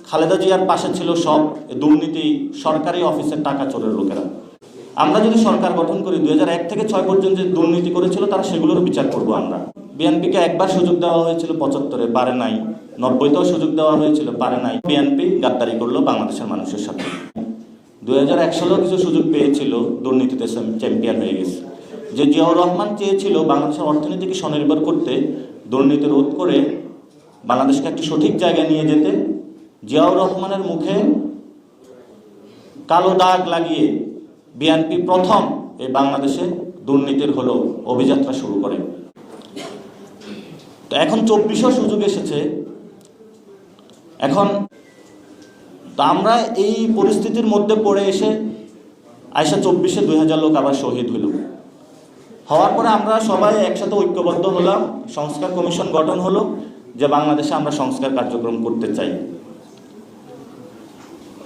খালেদা জিয়ার পাশে ছিল সব দুর্নীতি সরকারি অফিসের টাকা চোরের লোকেরা। আমরা যদি সরকার গঠন করি 2001 থেকে 6 পর্যন্ত যে দুর্নীতি করেছিল তারা সেগুলোর বিচার করব আমরা। বিএনপিকে একবার সুযোগ দেওয়া হয়েছিল 75-এ, পারে নাই। 90-তেও সুযোগ দেওয়া হয়েছিল, পারে নাই। বিএনপি গাদ্দারি করলো বাংলাদেশের মানুষের সাথে। 2001 সালেও কিছু সুযোগ পেয়েছিল, দুর্নীতিতে চ্যাম্পিয়ন হয়ে গেছে। যে জিয়াউর রহমান চেয়েছিল বাংলাদেশের অর্থনীতিকে স্বনির্ভর করতে, দুর্নীতি রোধ করে বাংলাদেশকে একটি সঠিক জায়গায় নিয়ে যেতে, জিয়াউর রহমানের মুখে কালো দাগ লাগিয়ে বিএনপি প্রথম এই বাংলাদেশে দুর্নীতির হলো অভিযাত্রা শুরু করে। তো এখন 2400 সুযোগ এসেছে। এখন তো আমরা এই পরিস্থিতির মধ্যে পড়ে এসে আয়সা 24-এ 2000 লোক আবার শহীদ হইল। হওয়ার পরে আমরা সবাই একসাথে ঐক্যবদ্ধ হলাম, সংস্কার কমিশন গঠন হলো যে বাংলাদেশে আমরা সংস্কার কার্যক্রম করতে চাই।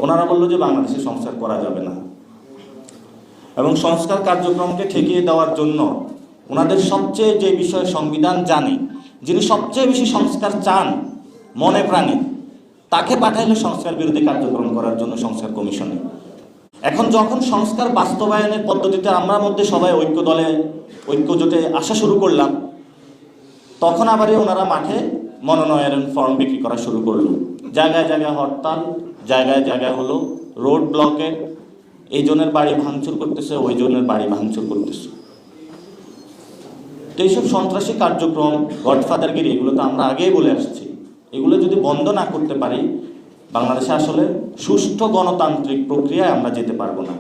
ওনারা বললো যে বাংলাদেশে সংস্কার করা যাবে না, এবং সংস্কার কার্যক্রমকে ঠেকিয়ে দেওয়ার জন্য ওনাদের সবচেয়ে যে বিষয়ে সংবিধান জানে, যিনি সবচেয়ে বেশি সংস্কার চান মনে প্রাণে, তাকে পাঠাইলো সংস্কার বিরোধী কার্যক্রম করার জন্য সংস্কার কমিশনে। এখন যখন সংস্কার বাস্তবায়নের পদ্ধতিতে আমরা মধ্যে সবাই ঐক্য জোটে আসা শুরু করলাম, তখন আবারই ওনারা মাঠে মনোনয়ন ফর্ম বিক্রি করা শুরু করলো। জায়গায় জায়গায় হরতাল, জায়গায় জায়গায় হলো রোড ব্লকের, এই জনের বাড়ি ভাঙচুর করতেছে, ওই জনের বাড়ি ভাঙচুর করতেছে। তো এইসব সন্ত্রাসী কার্যক্রম, গডফাদারগিরি, এগুলো তো আমরা আগেই বলে আসছি। এগুলো যদি বন্ধ না করতে পারি, বাংলাদেশে আসলে সুষ্ঠু গণতান্ত্রিক প্রক্রিয়ায় আমরা যেতে পারবো না।